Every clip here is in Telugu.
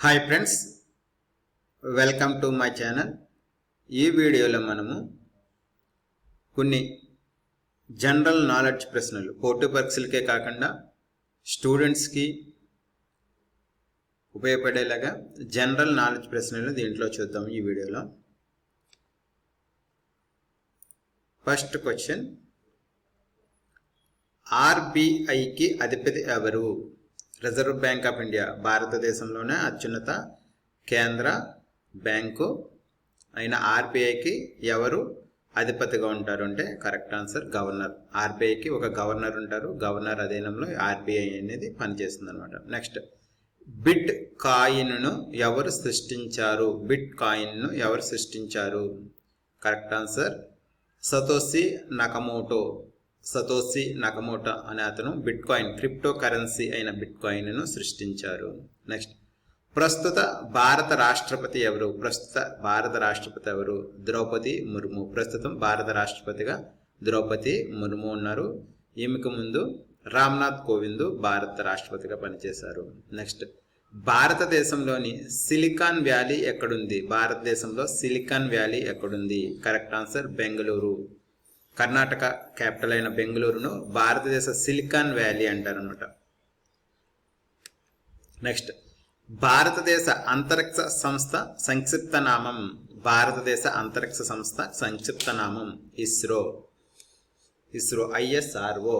Hi friends, welcome to my channel. ఈ వీడియోలో మనము కొన్ని జనరల్ నాలెడ్జ్ ప్రశ్నలు పోటీ పరీక్షలకే కాకుండా స్టూడెంట్స్కి ఉపయోగపడేలాగా జనరల్ నాలెడ్జ్ ప్రశ్నలు దీంట్లో చూద్దాం ఈ వీడియోలో. ఫస్ట్ క్వశ్చన్, ఆర్బీఐకి అధిపతి ఎవరు? రిజర్వ్ బ్యాంక్ ఆఫ్ ఇండియా భారతదేశంలోనే అత్యున్నత కేంద్ర బ్యాంకు అయిన ఆర్బీఐకి ఎవరు అధిపతిగా ఉంటారు అంటే కరెక్ట్ ఆన్సర్ గవర్నర్. ఆర్బీఐకి ఒక గవర్నర్ ఉంటారు. గవర్నర్ అధీనంలో ఆర్బీఐ అనేది పనిచేస్తుంది అనమాట. నెక్స్ట్, బిట్ కాయిన్ను ఎవరు సృష్టించారు? బిట్ కాయిన్ను ఎవరు సృష్టించారు? Correct answer Satoshi Nakamoto. Satoshi Nakamoto అనే అతను బిట్ కాయిన్, క్రిప్టో కరెన్సీ అయిన బిట్ కాయిన్ను సృష్టించారు. నెక్స్ట్, ప్రస్తుత భారత రాష్ట్రపతి ఎవరు? ప్రస్తుత భారత రాష్ట్రపతి ఎవరు? ద్రౌపది ముర్ము. ప్రస్తుతం భారత రాష్ట్రపతిగా ద్రౌపది ముర్ము ఉన్నారు. ఈమెకు ముందు రామ్నాథ్ కోవింద్ భారత రాష్ట్రపతిగా పనిచేశారు. నెక్స్ట్, భారతదేశంలోని సిలికాన్ వ్యాలీ ఎక్కడుంది? భారతదేశంలో సిలికాన్ వ్యాలీ ఎక్కడుంది? Correct answer Bengaluru. Karnataka capital అయిన బెంగళూరును భారతదేశ సిలికాన్ వ్యాలీ అంటారనమాట. నెక్స్ట్, భారతదేశ అంతరిక్ష సంస్థ సంక్షిప్త నామం? భారతదేశ అంతరిక్ష సంస్థ సంక్షిప్త నామం ISRO. ISRO, ISRO.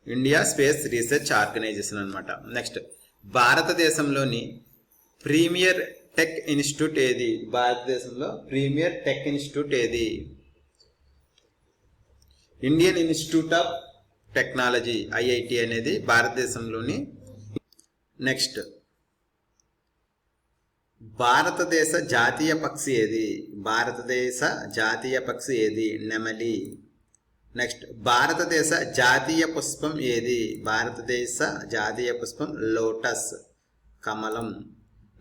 India space research organization అనమాట. నెక్స్ట్, భారతదేశంలోని ప్రీమియర్ టెక్ ఇన్స్టిట్యూట్ ఏది? భారతదేశంలో ప్రీమియర్ టెక్ ఇన్స్టిట్యూట్ ఏది? Indian institute of technology, IIT అనేది భారతదేశంలోని. నెక్స్ట్, భారతదేశ జాతీయ పక్షి ఏది? భారతదేశ జాతీయ పక్షి ఏది? నెమలి. నెక్స్ట్, భారతదేశ జాతీయ పుష్పం ఏది? భారతదేశ జాతీయ పుష్పం లోటస్, కమలం.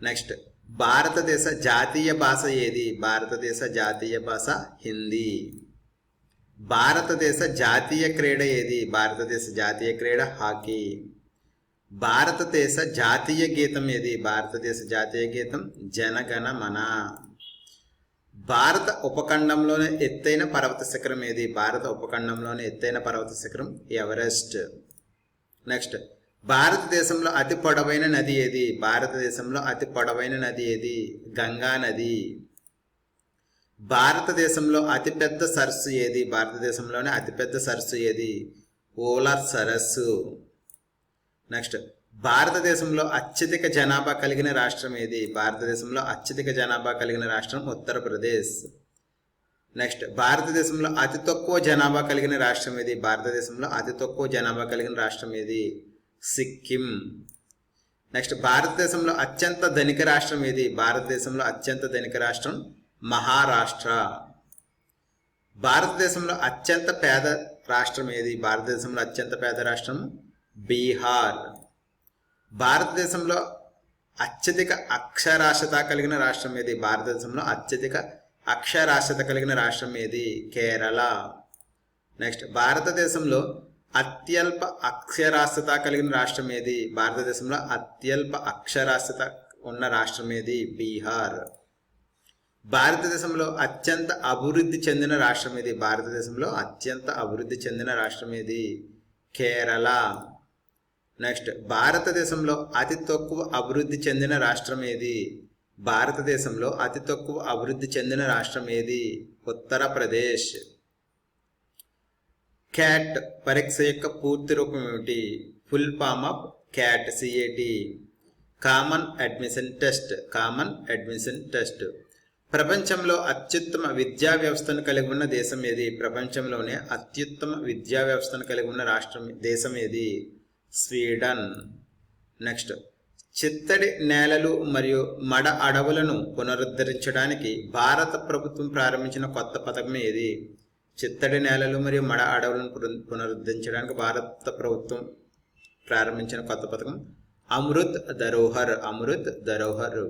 నెక్స్ట్, భారతదేశ జాతీయ భాష ఏది? భారతదేశ జాతీయ భాష హిందీ. భారతదేశ జాతీయ క్రీడ ఏది? భారతదేశ జాతీయ క్రీడ హాకీ. భారతదేశ జాతీయ గీతం ఏది? భారతదేశ జాతీయ గీతం జనగణ మన. భారత ఉపఖండంలోని ఎత్తైన పర్వత శిఖరం ఏది? భారత ఉపఖండంలోని ఎత్తైన పర్వత శిఖరం ఎవరెస్ట్. నెక్స్ట్, భారతదేశంలో అతి పొడవైన నది ఏది? భారతదేశంలో అతి పొడవైన నది ఏది? గంగా నది. భారతదేశంలో అతిపెద్ద సరస్సు ఏది? భారతదేశంలోనే అతిపెద్ద సరస్సు ఏది? ఓలర్ సరస్సు. నెక్స్ట్, భారతదేశంలో అత్యధిక జనాభా కలిగిన రాష్ట్రం ఏది? భారతదేశంలో అత్యధిక జనాభా కలిగిన రాష్ట్రం ఉత్తరప్రదేశ్. నెక్స్ట్, భారతదేశంలో అతి తక్కువ జనాభా కలిగిన రాష్ట్రం ఏది? భారతదేశంలో అతి తక్కువ జనాభా కలిగిన రాష్ట్రం ఏది? సిక్కిం. నెక్స్ట్, భారతదేశంలో అత్యంత ధనిక రాష్ట్రం ఏది? భారతదేశంలో అత్యంత ధనిక రాష్ట్రం మహారాష్ట్ర. భారతదేశంలో అత్యంత పేద రాష్ట్రం ఏది? భారతదేశంలో అత్యంత పేద రాష్ట్రం బీహార్. భారతదేశంలో అత్యధిక అక్షరాస్యత కలిగిన రాష్ట్రం ఏది? భారతదేశంలో అత్యధిక అక్షరాస్యత కలిగిన రాష్ట్రం ఏది? కేరళ. నెక్స్ట్, భారతదేశంలో అత్యల్ప అక్షరాస్యత కలిగిన రాష్ట్రం ఏది? భారతదేశంలో అత్యల్ప అక్షరాస్యత ఉన్న రాష్ట్రం ఏది? బీహార్. భారతదేశంలో అత్యంత అభివృద్ధి చెందిన రాష్ట్రం ఏది? భారతదేశంలో అత్యంత అభివృద్ధి చెందిన రాష్ట్రం ఏది? కేరళ. నెక్స్ట్, భారతదేశంలో అతి తక్కువ అభివృద్ధి చెందిన రాష్ట్రం ఏది? భారతదేశంలో అతి తక్కువ అభివృద్ధి చెందిన రాష్ట్రం ఏది? ఉత్తరప్రదేశ్. క్యాట్ పరీక్ష యొక్క పూర్తి రూపం ఏమిటి? Full form of CAT, CAT, common admission test. Common admission test. ప్రపంచంలో అత్యుత్తమ విద్యా వ్యవస్థను కలిగి ఉన్న దేశం ఏది? ప్రపంచంలోనే అత్యుత్తమ విద్యా వ్యవస్థను కలిగి ఉన్న దేశం ఏది? స్వీడన్. నెక్స్ట్, చిత్తడి నేలలు మరియు మడ అడవులను పునరుద్ధరించడానికి భారత ప్రభుత్వం ప్రారంభించిన కొత్త పథకం ఏది? చిత్తడి నేలలు మరియు మడ అడవులను పునరుద్ధరించడానికి భారత ప్రభుత్వం ప్రారంభించిన కొత్త పథకం అమృత్ ధరోహర్. అమృత్ ధరోహర్.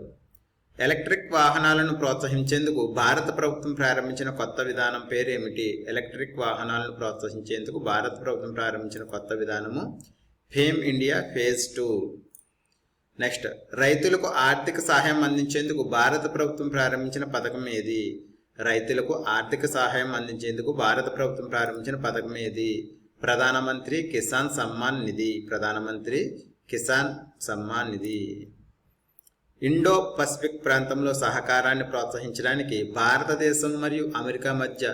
ఎలక్ట్రిక్ వాహనాలను ప్రోత్సహించేందుకు భారత ప్రభుత్వం ప్రారంభించిన కొత్త విధానం పేరు ఏమిటి? ఎలక్ట్రిక్ వాహనాలను ప్రోత్సహించేందుకు భారత ప్రభుత్వం ప్రారంభించిన కొత్త విధానము ఫేమ్ ఇండియా ఫేజ్ 2. నెక్స్ట్, రైతులకు ఆర్థిక సహాయం అందించేందుకు భారత ప్రభుత్వం ప్రారంభించిన పథకం ఏది? రైతులకు ఆర్థిక సహాయం అందించేందుకు భారత ప్రభుత్వం ప్రారంభించిన పథకం ఏది? ప్రధానమంత్రి కిసాన్ సమ్మాన్ నిధి. ప్రధానమంత్రి కిసాన్ సమ్మాన్ నిధి. ఇండో పసిఫిక్ ప్రాంతంలో సహకారాన్ని ప్రోత్సహించడానికి భారతదేశం మరియు అమెరికా మధ్య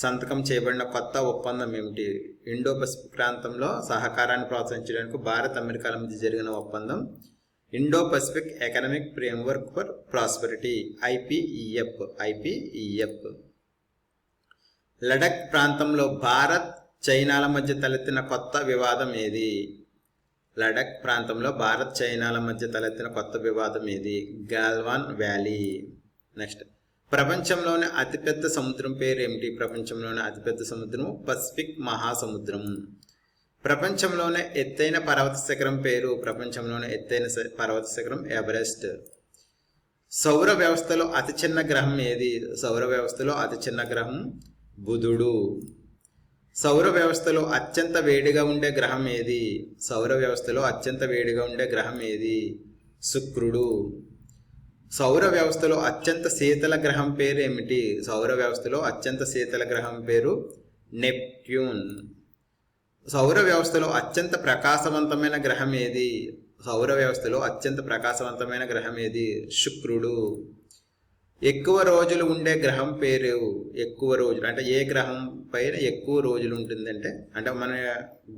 సంతకం చేయబడిన కొత్త ఒప్పందం ఏమిటి? ఇండో పసిఫిక్ ప్రాంతంలో సహకారాన్ని ప్రోత్సహించడానికి భారత్ అమెరికాల మధ్య జరిగిన ఒప్పందం Indo Pacific economic framework for prosperity, IPEF. Ladakh ప్రాంతంలో భారత్ చైనాల మధ్య తలెత్తిన కొత్త వివాదం ఏది? లడఖ్ ప్రాంతంలో భారత్ చైనాల మధ్య తలెత్తిన కొత్త వివాదం ఏది? గాల్వాన్ వ్యాలీ. నెక్స్ట్, ప్రపంచంలోని అతిపెద్ద సముద్రం పేరు ఏమిటి? ప్రపంచంలోని అతిపెద్ద సముద్రం పసిఫిక్ మహాసముద్రం. ప్రపంచంలోనే ఎత్తైన పర్వత శిఖరం పేరు? ప్రపంచంలోనే ఎత్తైన పర్వత శిఖరం ఎవరెస్ట్. సౌర వ్యవస్థలో అతి చిన్న గ్రహం ఏది? సౌర వ్యవస్థలో అతి చిన్న గ్రహం బుధుడు. సౌర వ్యవస్థలో అత్యంత వేడిగా ఉండే గ్రహం ఏది? సౌర వ్యవస్థలో అత్యంత వేడిగా ఉండే గ్రహం ఏది? శుక్రుడు. సౌర వ్యవస్థలో అత్యంత శీతల గ్రహం పేరు ఏమిటి? సౌర వ్యవస్థలో అత్యంత శీతల గ్రహం పేరు నెప్ట్యూన్. సౌర వ్యవస్థలో అత్యంత ప్రకాశవంతమైన గ్రహం ఏది? సౌర వ్యవస్థలో అత్యంత ప్రకాశవంతమైన గ్రహం ఏది? శుక్రుడు. ఎక్కువ రోజులు ఉండే గ్రహం పేరు? ఎక్కువ రోజులు అంటే ఏ గ్రహం పైన ఎక్కువ రోజులు ఉంటుందంటే, అంటే మన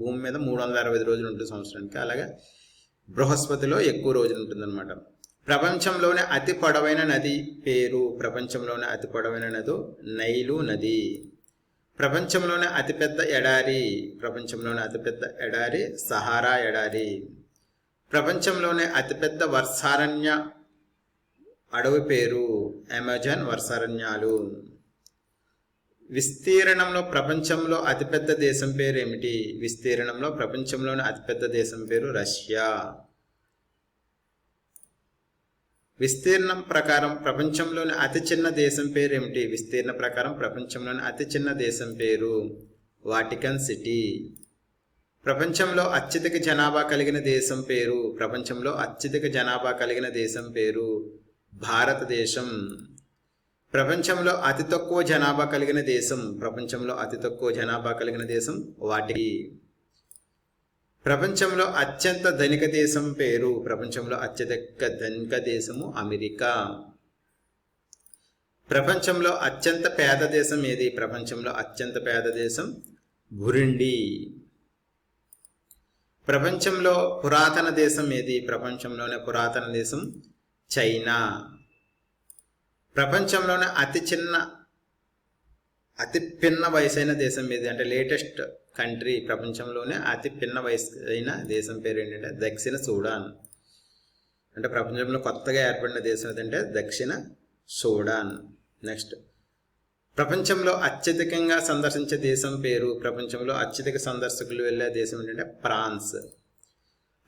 భూమి మీద 365 రోజులు ఉంటుంది సంవత్సరానికి, అలాగే బృహస్పతిలో ఎక్కువ రోజులు ఉంటుందన్నమాట. ప్రపంచంలోనే అతి పొడవైన నది పేరు? ప్రపంచంలోనే అతి పొడవైన నది నైలు నది. ప్రపంచంలోనే అతిపెద్ద ఎడారి? ప్రపంచంలోనే అతిపెద్ద ఎడారి సహారా ఎడారి. ప్రపంచంలోనే అతిపెద్ద వర్షారణ్య అడవి పేరు? అమెజాన్ వర్షారణ్యాలు. విస్తీర్ణంలో ప్రపంచంలో అతిపెద్ద దేశం పేరు ఏమిటి? విస్తీర్ణంలో ప్రపంచంలోనే అతిపెద్ద దేశం పేరు రష్యా. విస్తీర్ణం ప్రకారం ప్రపంచంలోని అతి చిన్న దేశం పేరు ఏమిటి? విస్తీర్ణ ప్రకారం ప్రపంచంలోని అతి చిన్న దేశం పేరు వాటికన్ సిటీ. ప్రపంచంలో అత్యధిక జనాభా కలిగిన దేశం పేరు? ప్రపంచంలో అత్యధిక జనాభా కలిగిన దేశం పేరు భారతదేశం. ప్రపంచంలో అతి తక్కువ జనాభా కలిగిన దేశం? ప్రపంచంలో అతి తక్కువ జనాభా కలిగిన దేశం వాటికి. ప్రపంచంలో అత్యంత ధనిక దేశం పేరు? ప్రపంచంలో అత్యధిక ధనిక దేశము అమెరికా. ప్రపంచంలో అత్యంత పేద దేశం ఏది? ప్రపంచంలో అత్యంత పేద దేశం బురుండి. ప్రపంచంలో పురాతన దేశం ఏది? ప్రపంచంలోనే పురాతన దేశం చైనా. ప్రపంచంలోనే అతి పిన్న వయసైన దేశం ఏది? అంటే లేటెస్ట్ కంట్రీ, ప్రపంచంలోనే అతి పిన్న వయసు అయిన దేశం పేరు ఏంటంటే దక్షిణ సూడాన్. అంటే ప్రపంచంలో కొత్తగా ఏర్పడిన దేశం ఏదంటే దక్షిణ సూడాన్. నెక్స్ట్, ప్రపంచంలో అత్యధికంగా సందర్శించే దేశం పేరు? ప్రపంచంలో అత్యధిక సందర్శకులు వెళ్ళే దేశం ఏంటంటే ఫ్రాన్స్.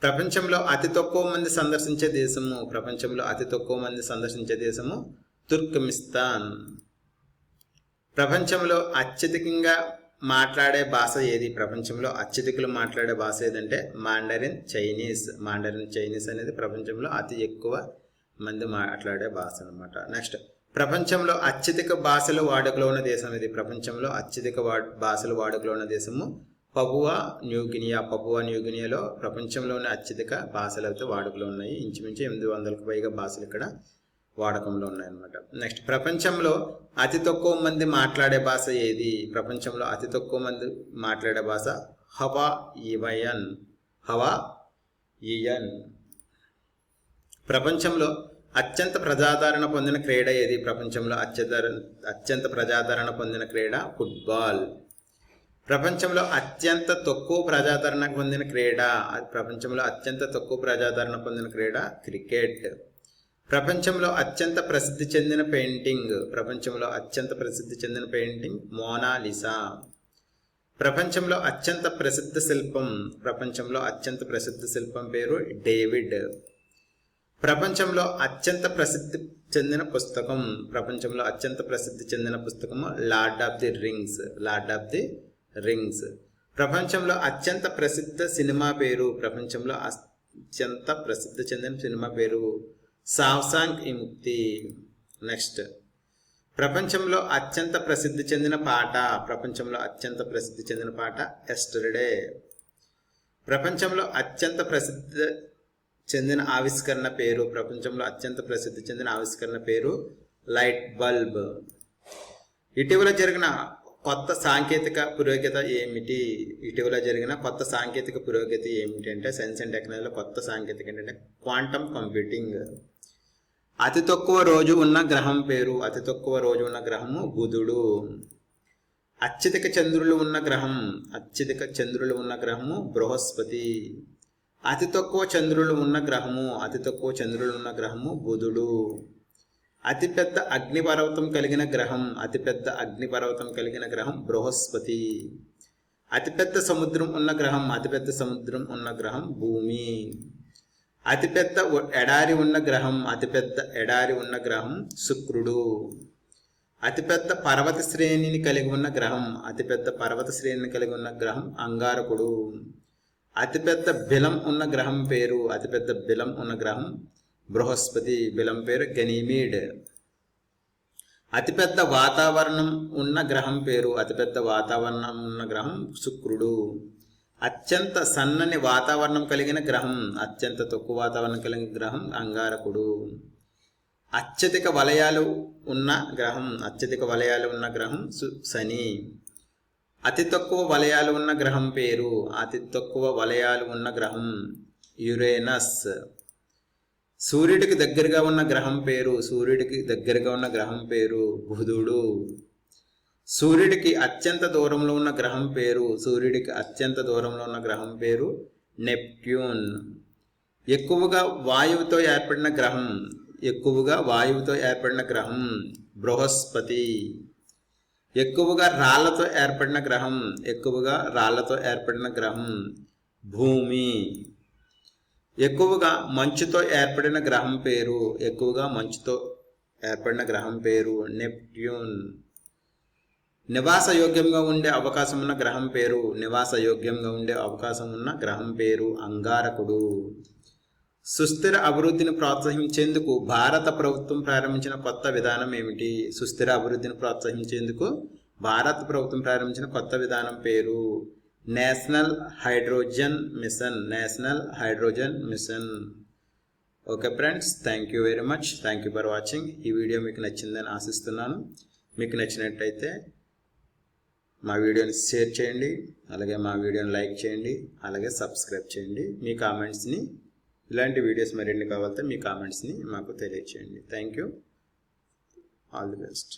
ప్రపంచంలో అతి తక్కువ మంది సందర్శించే దేశము? ప్రపంచంలో అతి తక్కువ మంది సందర్శించే దేశము తుర్క్మిస్తాన్. ప్రపంచంలో అత్యధికంగా మాట్లాడే భాష ఏది? ప్రపంచంలో అత్యధికులు మాట్లాడే భాష ఏదంటే మాండరిన్ చైనీస్. మాండరిన్ చైనీస్ అనేది ప్రపంచంలో అతి ఎక్కువ మంది మాట్లాడే భాష అనమాట. నెక్స్ట్, ప్రపంచంలో అత్యధిక భాషలు వాడుకలో ఉన్న దేశం ఏది? ప్రపంచంలో అత్యధిక భాషలు వాడుకలో ఉన్న దేశము పపువా న్యూగినియా. పపువా న్యూగినియాలో ప్రపంచంలోని అత్యధిక భాషలు అయితే వాడుకలో ఉన్నాయి. ఇంచుమించు 800కు పైగా భాషలు ఇక్కడ వాడకంలో ఉన్నాయన్నమాట. నెక్స్ట్, ప్రపంచంలో అతి తక్కువ మంది మాట్లాడే భాష ఏది? ప్రపంచంలో అతి తక్కువ మంది మాట్లాడే భాష హవాయియన్. ప్రపంచంలో అత్యంత ప్రజాదరణ పొందిన క్రీడ ఏది? ప్రపంచంలో అత్యంత ప్రజాదరణ పొందిన క్రీడ ఫుట్బాల్. ప్రపంచంలో అత్యంత తక్కువ ప్రజాదరణ పొందిన క్రీడ? ప్రపంచంలో అత్యంత తక్కువ ప్రజాదరణ పొందిన క్రీడ క్రికెట్. ప్రపంచంలో అత్యంత ప్రసిద్ధి చెందిన పెయింటింగ్? ప్రపంచంలో అత్యంత ప్రసిద్ధి చెందిన పెయింటింగ్ మోనాలిసా. ప్రపంచంలో అత్యంత ప్రసిద్ధ శిల్పం? ప్రపంచంలో అత్యంత ప్రసిద్ధ శిల్పం పేరు డేవిడ్. ప్రపంచంలో అత్యంత ప్రసిద్ధి చెందిన పుస్తకం? ప్రపంచంలో అత్యంత ప్రసిద్ధి చెందిన పుస్తకము లార్డ్ ఆఫ్ ది రింగ్స్. ప్రపంచంలో అత్యంత ప్రసిద్ధ సినిమా పేరు. ప్రపంచంలో అత్యంత ప్రసిద్ధి చెందిన సినిమా పేరు సావ్సాంగ్ విముక్తి. నెక్స్ట్, ప్రపంచంలో అత్యంత ప్రసిద్ధి చెందిన పాట. ప్రపంచంలో అత్యంత ప్రసిద్ధి చెందిన పాట ఎస్టర్డే. ప్రపంచంలో అత్యంత ప్రసిద్ధి చెందిన ఆవిష్కరణ పేరు. ప్రపంచంలో అత్యంత ప్రసిద్ధి చెందిన ఆవిష్కరణ పేరు లైట్ బల్బ్. ఇటీవల జరిగిన కొత్త సాంకేతిక పురోగతి ఏమిటి? ఇటీవల జరిగిన కొత్త సాంకేతిక పురోగతి ఏమిటి అంటే సైన్స్ అండ్ టెక్నాలజీలో కొత్త సాంకేతిక ఏంటంటే క్వాంటమ్ కంప్యూటింగ్. అతి తక్కువ రోజు ఉన్న గ్రహం పేరు. అతి తక్కువ రోజు ఉన్న గ్రహము బుధుడు. అత్యధిక చంద్రులు ఉన్న గ్రహం. అత్యధిక చంద్రులు ఉన్న గ్రహము బృహస్పతి. అతి తక్కువ చంద్రులు ఉన్న గ్రహము. అతి తక్కువ చంద్రులు ఉన్న గ్రహము బుధుడు. అతిపెద్ద అగ్నిపర్వతం కలిగిన గ్రహం. అతిపెద్ద అగ్నిపర్వతం కలిగిన గ్రహం బృహస్పతి. అతిపెద్ద సముద్రం ఉన్న గ్రహం. అతిపెద్ద సముద్రం ఉన్న గ్రహం భూమి. అతిపెద్ద ఎడారి ఉన్న గ్రహం. అతిపెద్ద ఎడారి ఉన్న గ్రహం శుక్రుడు. అతిపెద్ద పర్వత శ్రేణిని కలిగి ఉన్న గ్రహం. అతిపెద్ద పర్వత శ్రేణిని కలిగి ఉన్న గ్రహం అంగారకుడు. అతిపెద్ద బిలం ఉన్న గ్రహం పేరు. అతిపెద్ద బిలం ఉన్న గ్రహం బృహస్పతి. బిలం పేరు గనీమీడ్. అతిపెద్ద వాతావరణం ఉన్న గ్రహం పేరు. అతిపెద్ద వాతావరణం ఉన్న గ్రహం శుక్రుడు. అత్యంత సన్నని వాతావరణం కలిగిన గ్రహం. అత్యంత తక్కువ వాతావరణం కలిగిన గ్రహం అంగారకుడు. అత్యధిక వలయాలు ఉన్న గ్రహం. అత్యధిక వలయాలు ఉన్న గ్రహం శని. అతి తక్కువ వలయాలు ఉన్న గ్రహం పేరు. అతి తక్కువ వలయాలు ఉన్న గ్రహం యురేనస్. సూర్యుడికి దగ్గరగా ఉన్న గ్రహం పేరు. సూర్యుడికి దగ్గరగా ఉన్న గ్రహం పేరు బుధుడు. సూర్యుడికి అత్యంత దూరంలో ఉన్న గ్రహం పేరు. సూర్యుడికి అత్యంత దూరంలో ఉన్న గ్రహం పేరు నెప్ట్యూన్. ఎక్కువగా వాయువుతో ఏర్పడిన గ్రహం. ఎక్కువగా వాయువుతో ఏర్పడిన గ్రహం బృహస్పతి. ఎక్కువగా రాళ్లతో ఏర్పడిన గ్రహం. ఎక్కువగా రాళ్లతో ఏర్పడిన గ్రహం భూమి. ఎక్కువగా మంచుతో ఏర్పడిన గ్రహం పేరు. ఎక్కువగా మంచుతో ఏర్పడిన గ్రహం పేరు నెప్ట్యూన్. నివాసయోగ్యంగా ఉండే అవకాశం ఉన్న గ్రహం పేరు. నివాసయోగ్యంగా ఉండే అవకాశం ఉన్న గ్రహం పేరు అంగారకుడు. సుస్థిర అభివృద్ధిని ప్రోత్సహించేందుకు భారత ప్రభుత్వం ప్రారంభించిన కొత్త విధానం ఏమిటి? సుస్థిర అభివృద్ధిని ప్రోత్సహించేందుకు భారత ప్రభుత్వం ప్రారంభించిన కొత్త విధానం పేరు national hydrogen mission. National hydrogen mission. Okay friends, thank you very much. Thank you for watching. ఈ వీడియో మీకు నచ్చిందని ఆశిస్తున్నాను. మీకు నచ్చినట్టయితే మా వీడియోని షేర్ చేయండి, అలాగే మా వీడియోని లైక్ చేయండి, అలాగే సబ్స్క్రైబ్ చేయండి. మీ కామెంట్స్ని, ఇలాంటి వీడియోస్ మరిన్ని కావాలంటే మీ కామెంట్స్ని మాకు తెలియచేయండి. Thank you. All the best.